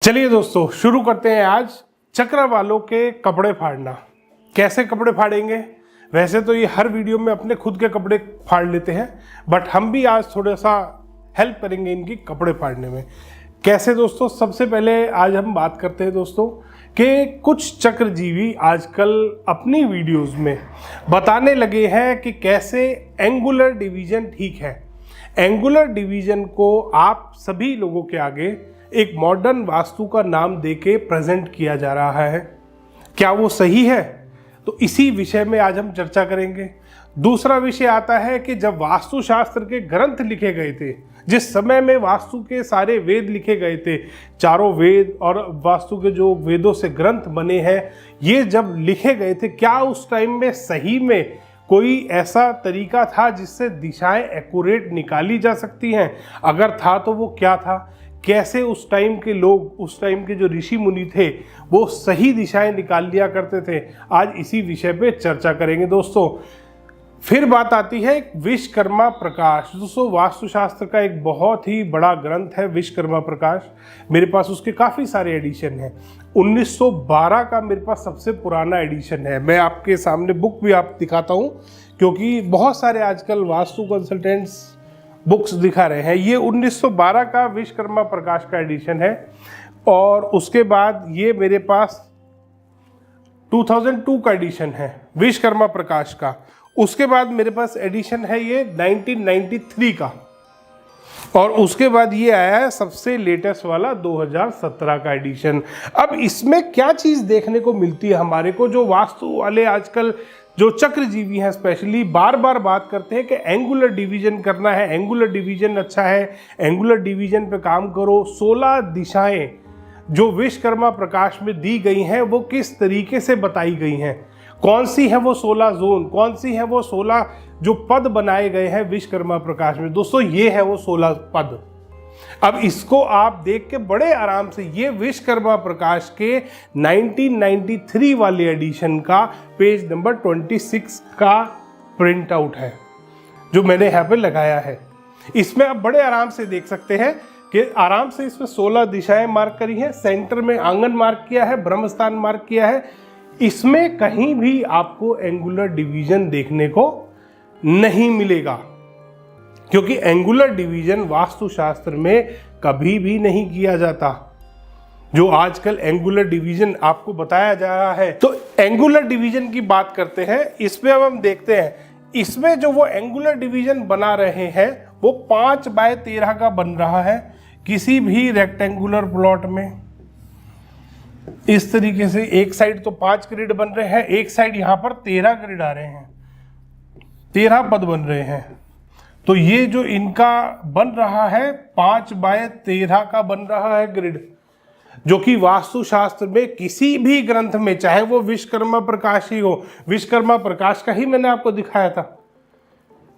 चलिए दोस्तों, शुरू करते हैं आज चक्र वालों के कपड़े फाड़ना। कैसे कपड़े फाड़ेंगे? वैसे तो ये हर वीडियो में अपने खुद के कपड़े फाड़ लेते हैं, बट हम भी आज थोड़ा सा हेल्प करेंगे इनकी कपड़े फाड़ने में। कैसे दोस्तों? सबसे पहले आज हम बात करते हैं दोस्तों कि कुछ चक्रजीवी आजकल अपनी वीडियोस में बताने लगे हैं कि कैसे एंगुलर डिवीजन ठीक है। एंगुलर डिवीजन को आप सभी लोगों के आगे एक मॉडर्न वास्तु का नाम देके प्रेजेंट किया जा रहा है। क्या वो सही है? तो इसी विषय में आज हम चर्चा करेंगे। दूसरा विषय आता है कि जब वास्तुशास्त्र के ग्रंथ लिखे गए थे, जिस समय में वास्तु के सारे वेद लिखे गए थे, चारों वेद और वास्तु के जो वेदों से ग्रंथ बने हैं, ये जब लिखे गए थे, क्या उस टाइम में सही में कोई ऐसा तरीका था जिससे दिशाएं एक्यूरेट निकाली जा सकती हैं? अगर था तो वो क्या था? कैसे उस टाइम के लोग, उस टाइम के जो ऋषि मुनि थे, वो सही दिशाएं निकाल लिया करते थे? आज इसी विषय पे चर्चा करेंगे दोस्तों। फिर बात आती है विश्वकर्मा प्रकाश। दोस्तों, वास्तुशास्त्र का एक बहुत ही बड़ा ग्रंथ है विश्वकर्मा प्रकाश। मेरे पास उसके काफ़ी सारे एडिशन हैं। 1912 का मेरे पास सबसे पुराना एडिशन है। मैं आपके सामने बुक भी आप दिखाता हूँ, क्योंकि बहुत सारे आजकल वास्तु कंसल्टेंट्स बुक्स दिखा रहे हैं। ये 1912 का विश्वकर्मा प्रकाश का एडिशन है। और उसके बाद ये मेरे पास 2002 का एडिशन है विश्वकर्मा प्रकाश का। उसके बाद मेरे पास एडिशन है ये 1993 का। और उसके बाद ये आया है सबसे लेटेस्ट वाला 2017 का एडिशन। अब इसमें क्या चीज़ देखने को मिलती है हमारे को? जो वास्तु वाले आजकल जो चक्रजीवी हैं स्पेशली बार बार बात करते हैं कि एंगुलर डिवीजन करना है, एंगुलर डिवीजन अच्छा है, एंगुलर डिवीजन पे काम करो। 16 दिशाएं जो विश्वकर्मा प्रकाश में दी गई हैं, वो किस तरीके से बताई गई हैं? कौन सी है वो 16 जोन? कौन सी है वो 16 जो पद बनाए गए हैं विश्वकर्मा प्रकाश में? दोस्तों, ये है वो 16 पद। अब इसको आप देख के बड़े आराम से, ये विश्वकर्मा प्रकाश के 1993 वाले एडिशन का पेज नंबर 26 का प्रिंट आउट है, जो मैंने यहाँ पे लगाया है। इसमें आप बड़े आराम से देख सकते हैं कि आराम से इसमें 16 दिशाएं मार्क करी हैं। सेंटर में आंगन मार्क किया है, ब्रह्मस्थान मार्क किया है। इसमें कहीं भी आपको एंगुलर डिवीजन देखने को नहीं मिलेगा, क्योंकि एंगुलर डिवीजन वास्तुशास्त्र में कभी भी नहीं किया जाता। जो आजकल एंगुलर डिवीजन आपको बताया जा रहा है, तो एंगुलर डिवीजन की बात करते हैं। इसमें अब हम देखते हैं, इसमें जो वो एंगुलर डिवीजन बना रहे हैं वो 5/13 का बन रहा है। किसी भी रेक्टेंगुलर प्लॉट में इस तरीके से एक साइड तो 5 ग्रिड बन रहे हैं, एक साइड यहाँ पर 13 ग्रिड आ रहे हैं, 13 पद बन रहे हैं। तो ये जो इनका बन रहा है 5/13 का बन रहा है ग्रिड, जो कि वास्तुशास्त्र में किसी भी ग्रंथ में, चाहे वो विश्वकर्मा प्रकाश ही हो, विश्वकर्मा प्रकाश का ही मैंने आपको दिखाया था,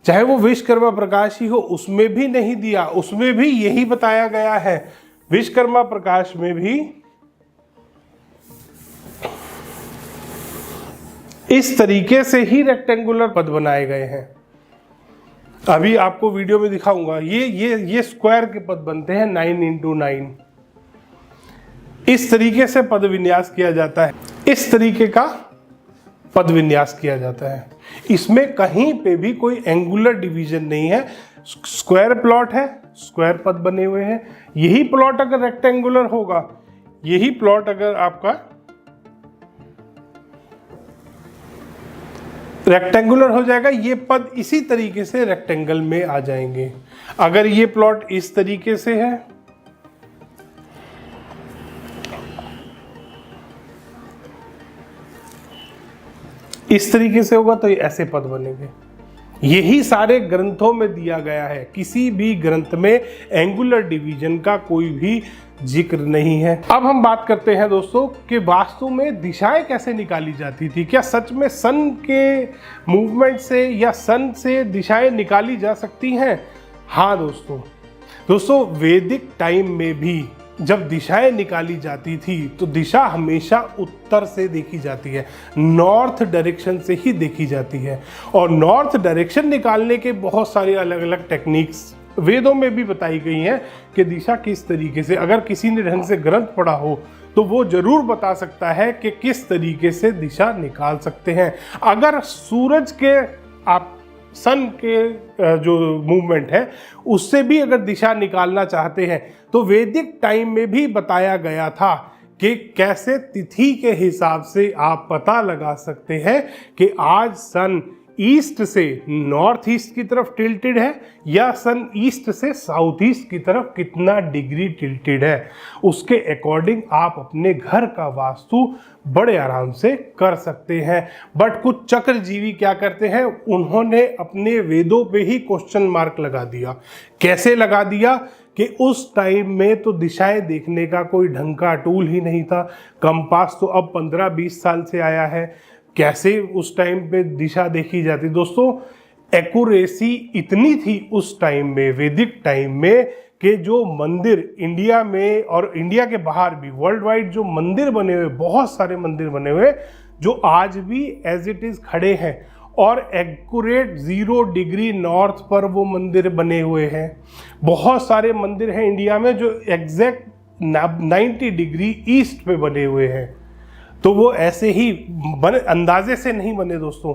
चाहे वो विश्वकर्मा प्रकाश ही हो, उसमें भी नहीं दिया। उसमें भी यही बताया गया है। विश्वकर्मा प्रकाश में भी इस तरीके से ही रेक्टेंगुलर पद बनाए गए हैं। अभी आपको वीडियो में दिखाऊंगा। ये स्क्वायर के पद बनते हैं 9x9। इस तरीके से पद विन्यास किया जाता है, इस तरीके का पद विन्यास किया जाता है। इसमें कहीं पे भी कोई एंगुलर डिवीजन नहीं है। स्क्वायर प्लॉट है, स्क्वायर पद बने हुए हैं। यही प्लॉट अगर रेक्टेंगुलर होगा, यही प्लॉट अगर आपका रेक्टेंगुलर हो जाएगा, ये पद इसी तरीके से रेक्टेंगल में आ जाएंगे। अगर ये प्लॉट इस तरीके से है, इस तरीके से होगा, तो ये ऐसे पद बनेंगे। यही सारे ग्रंथों में दिया गया है। किसी भी ग्रंथ में एंगुलर डिवीजन का कोई भी जिक्र नहीं है। अब हम बात करते हैं दोस्तों कि वास्तु में दिशाएं कैसे निकाली जाती थी। क्या सच में सन के मूवमेंट से या सन से दिशाएं निकाली जा सकती हैं? हाँ दोस्तों, वैदिक टाइम में भी जब दिशाएं निकाली जाती थी तो दिशा हमेशा उत्तर से देखी जाती है, नॉर्थ डायरेक्शन से ही देखी जाती है। और नॉर्थ डायरेक्शन निकालने के बहुत सारे अलग अलग टेक्निक्स वेदों में भी बताई गई हैं कि दिशा किस तरीके से, अगर किसी ने ढंग से ग्रंथ पढ़ा हो तो वो जरूर बता सकता है कि किस तरीके से दिशा निकाल सकते हैं। अगर सूरज के आप सन के जो मूवमेंट है उससे भी अगर दिशा निकालना चाहते हैं तो वैदिक टाइम में भी बताया गया था कि कैसे तिथि के हिसाब से आप पता लगा सकते हैं कि आज सन ईस्ट से नॉर्थ ईस्ट की तरफ टिल्टेड है या सन ईस्ट से साउथ ईस्ट की तरफ कितना डिग्री टिल्टेड है। उसके अकॉर्डिंग आप अपने घर का वास्तु बड़े आराम से कर सकते हैं। बट कुछ चक्रजीवी क्या करते हैं, उन्होंने अपने वेदों पे ही क्वेश्चन मार्क लगा दिया। कैसे लगा दिया कि उस टाइम में तो दिशाएं देखने का कोई ढंग का टूल ही नहीं था। कंपास तो अब 15-20 साल से आया है, कैसे उस टाइम पे दिशा देखी जाती। दोस्तों एक्यूरेसी इतनी थी उस टाइम में, वैदिक टाइम में, कि जो मंदिर इंडिया में और इंडिया के बाहर भी वर्ल्ड वाइड जो मंदिर बने हुए, बहुत सारे मंदिर बने हुए जो आज भी एज इट इज खड़े हैं और एक्यूरेट 0 डिग्री नॉर्थ पर वो मंदिर बने हुए हैं। बहुत सारे मंदिर हैं इंडिया में जो एग्जैक्ट 90 डिग्री ईस्ट पे बने हुए हैं। तो वो ऐसे ही बने, अंदाजे से नहीं बने दोस्तों,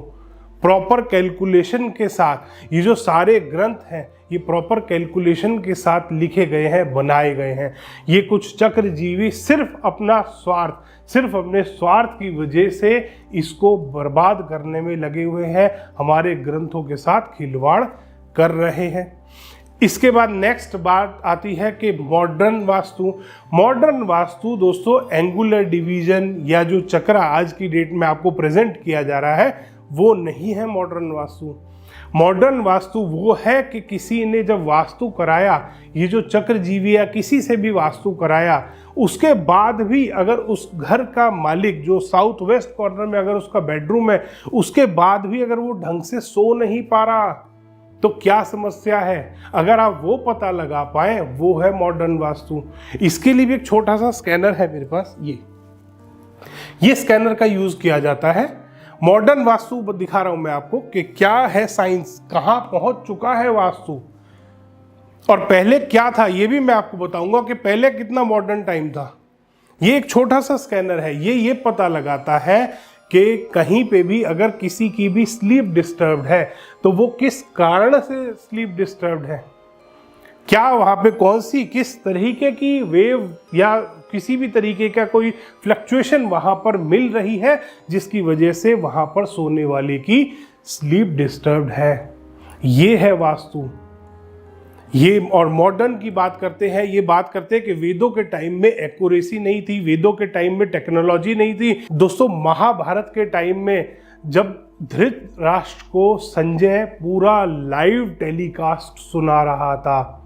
प्रॉपर कैलकुलेशन के साथ। ये जो सारे ग्रंथ हैं ये प्रॉपर कैलकुलेशन के साथ लिखे गए हैं, बनाए गए हैं। ये कुछ चक्रजीवी सिर्फ अपना स्वार्थ, सिर्फ अपने स्वार्थ की वजह से इसको बर्बाद करने में लगे हुए हैं, हमारे ग्रंथों के साथ खिलवाड़ कर रहे हैं। इसके बाद नेक्स्ट बात आती है कि मॉडर्न वास्तु। मॉडर्न वास्तु दोस्तों एंगुलर डिवीजन या जो चक्रा आज की डेट में आपको प्रेजेंट किया जा रहा है वो नहीं है मॉडर्न वास्तु। मॉडर्न वास्तु वो है कि किसी ने जब वास्तु कराया, ये जो चक्रजीवी या किसी से भी वास्तु कराया, उसके बाद भी अगर उस घर का मालिक जो साउथ वेस्ट कॉर्नर में अगर उसका बेडरूम है, उसके बाद भी अगर वो ढंग से सो नहीं पा रहा तो क्या समस्या है। अगर आप वो पता लगा पाए, वो है मॉडर्न वास्तु। इसके लिए भी एक छोटा सा स्कैनर है मेरे पास, ये स्कैनर का यूज किया जाता है। मॉडर्न वास्तु दिखा रहा हूं मैं आपको कि क्या है साइंस, कहां पहुंच चुका है वास्तु और पहले क्या था, ये भी मैं आपको बताऊंगा कि पहले कितना मॉडर्न टाइम था। ये एक छोटा सा स्कैनर है, ये पता लगाता है कि कहीं पे भी अगर किसी की भी स्लीप डिस्टर्ब्ड है तो वो किस कारण से स्लीप डिस्टर्ब्ड है, क्या वहाँ पे कौन सी किस तरीके की वेव या किसी भी तरीके का कोई फ्लक्चुएशन वहाँ पर मिल रही है जिसकी वजह से वहाँ पर सोने वाले की स्लीप डिस्टर्ब्ड है। ये है वास्तु। ये और मॉडर्न की बात करते हैं, ये बात करते हैं कि वेदों के टाइम में एक्यूरेसी नहीं थी, वेदों के टाइम में टेक्नोलॉजी नहीं थी। दोस्तों महाभारत के टाइम में जब धृतराष्ट्र को संजय पूरा लाइव टेलीकास्ट सुना रहा था,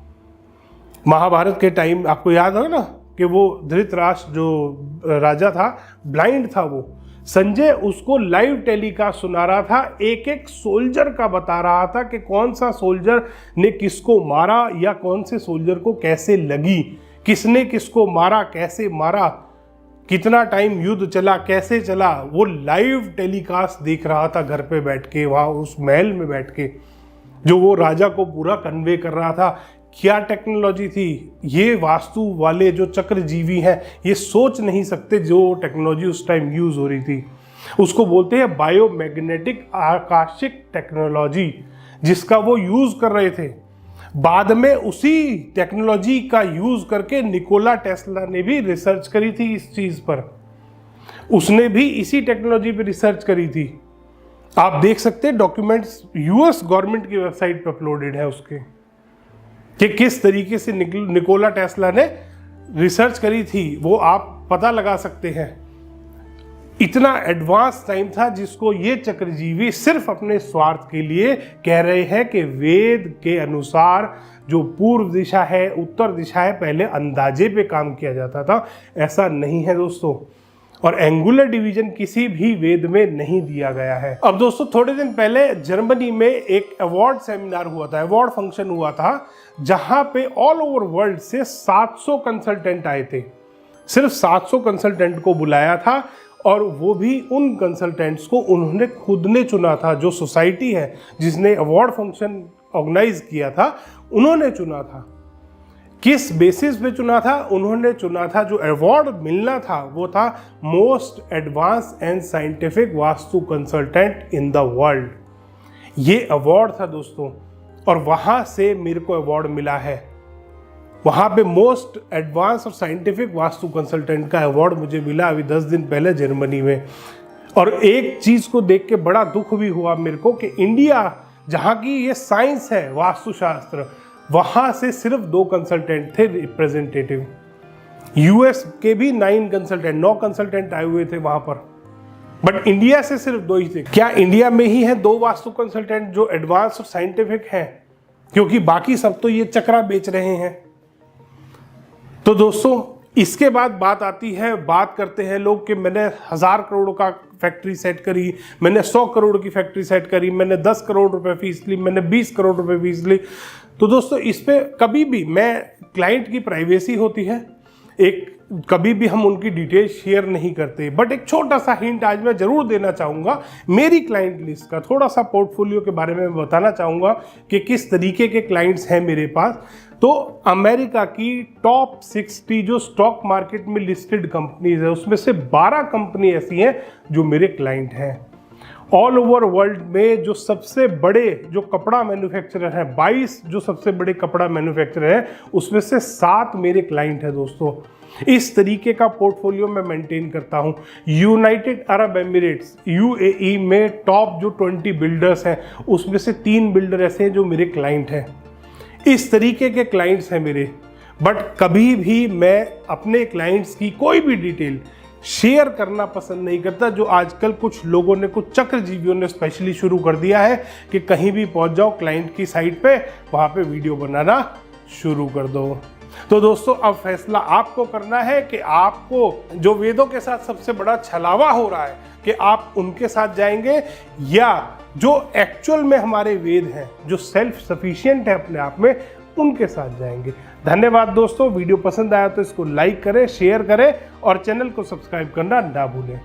महाभारत के टाइम आपको याद है ना कि वो धृतराष्ट्र जो राजा था ब्लाइंड था, वो संजय उसको लाइव टेलीकास्ट सुना रहा था, एक एक सोल्जर का बता रहा था कि कौन सा सोल्जर ने किसको मारा या कौन से सोल्जर को कैसे लगी, किसने किसको मारा, कैसे मारा, कितना टाइम युद्ध चला, कैसे चला। वो लाइव टेलीकास्ट देख रहा था घर पे बैठ के, वहाँ उस महल में बैठ के, जो वो राजा को पूरा कन्वे कर रहा था। क्या टेक्नोलॉजी थी। ये वास्तु वाले जो चक्रजीवी हैं ये सोच नहीं सकते जो टेक्नोलॉजी उस टाइम यूज हो रही थी। उसको बोलते हैं बायोमैग्नेटिक आकाशिक टेक्नोलॉजी, जिसका वो यूज कर रहे थे। बाद में उसी टेक्नोलॉजी का यूज करके निकोला टेस्ला ने भी रिसर्च करी थी इस चीज पर, उसने भी इसी टेक्नोलॉजी पर रिसर्च करी थी। आप देख सकते हैं डॉक्यूमेंट्स यूएस गवर्नमेंट की वेबसाइट पर अपलोडेड है उसके, कि किस तरीके से निकोला टेस्ला ने रिसर्च करी थी, वो आप पता लगा सकते हैं। इतना एडवांस टाइम था जिसको ये चक्रजीवी सिर्फ अपने स्वार्थ के लिए कह रहे हैं कि वेद के अनुसार जो पूर्व दिशा है, उत्तर दिशा है, पहले अंदाजे पे काम किया जाता था। ऐसा नहीं है दोस्तों, और एंगुलर डिवीजन किसी भी वेद में नहीं दिया गया है। अब दोस्तों थोड़े दिन पहले जर्मनी में एक अवार्ड सेमिनार हुआ था, अवार्ड फंक्शन हुआ था, जहां पे ऑल ओवर वर्ल्ड से 700 कंसल्टेंट आए थे। सिर्फ 700 कंसल्टेंट को बुलाया था और वो भी उन कंसल्टेंट्स को उन्होंने खुद ने चुना था। जो सोसाइटी है जिसने अवार्ड फंक्शन ऑर्गेनाइज किया था, उन्होंने चुना था। किस बेसिस पे चुना था? उन्होंने चुना था, जो अवार्ड मिलना था वो था most advance and scientific vastu consultant in the world. ये अवार्ड था दोस्तों, और वहाँ से मेरे को अवार्ड मिला है। वहाँ पे मोस्ट एडवांस और साइंटिफिक वास्तु कंसल्टेंट का अवार्ड मुझे मिला अभी 10 दिन पहले जर्मनी में। और एक चीज़ को देख के बड़ा दुख भी हुआ मेरे को कि इंडिया, जहाँ की ये साइंस है वास्तुशास्त्र, वहाँ से सिर्फ 2 कंसल्टेंट थे रिप्रेजेंटेटिव। यूएस के भी 9 कंसल्टेंट आए हुए थे वहाँ पर, बट इंडिया से सिर्फ 2 ही थे। क्या इंडिया में ही हैं 2 वास्तु कंसल्टेंट जो एडवांस और साइंटिफिक हैं? क्योंकि बाकी सब तो ये चक्रा बेच रहे हैं। तो दोस्तों, इसके बाद बात करते हैं लोग कि मैंने 1000 करोड़ का फैक्ट्री सेट करी, मैंने 100 करोड़ की फैक्ट्री सेट करी, मैंने 10 करोड़ रुपए फीस ली, मैंने 20 करोड़ रुपए फीस ली। तो दोस्तों, इस पे कभी भी क्लाइंट की प्राइवेसी होती है, कभी भी हम उनकी डिटेल शेयर नहीं करते। बट एक छोटा सा हिंट आज मैं जरूर देना चाहूँगा, मेरी क्लाइंट लिस्ट का थोड़ा सा पोर्टफोलियो के बारे में बताना चाहूँगा कि किस तरीके के क्लाइंट्स हैं मेरे पास। तो अमेरिका की टॉप 60 जो स्टॉक मार्केट में लिस्टेड कंपनीज है, उसमें से 12 कंपनी ऐसी हैं जो मेरे क्लाइंट हैं। ऑल ओवर वर्ल्ड में जो सबसे बड़े जो कपड़ा मैन्युफैक्चरर हैं, 22 जो सबसे बड़े कपड़ा मैन्युफैक्चरर हैं, उसमें से 7 मेरे क्लाइंट हैं दोस्तों। इस तरीके का पोर्टफोलियो मैं मेंटेन करता हूं। यूनाइटेड अरब एमिरेट्स यूएई में टॉप जो 20 बिल्डर्स हैं, उसमें से 3 बिल्डर ऐसे हैं जो मेरे क्लाइंट हैं। इस तरीके के क्लाइंट्स हैं मेरे। बट कभी भी मैं अपने क्लाइंट्स की कोई भी डिटेल शेयर करना पसंद नहीं करता, जो आजकल कुछ लोगों ने, कुछ चक्रजीवियों ने स्पेशली शुरू कर दिया है कि कहीं भी पहुंच जाओ क्लाइंट की साइट पे, वहां पे वीडियो बनाना शुरू कर दो। तो दोस्तों, अब फैसला आपको करना है कि आपको जो वेदों के साथ सबसे बड़ा छलावा हो रहा है कि आप उनके साथ जाएंगे, या जो एक्चुअल में हमारे वेद हैं, जो सेल्फ सफिशिएंट है अपने आप में, उनके साथ जाएंगे। धन्यवाद दोस्तों। वीडियो पसंद आया तो इसको लाइक करें, शेयर करें और चैनल को सब्सक्राइब करना ना भूलें।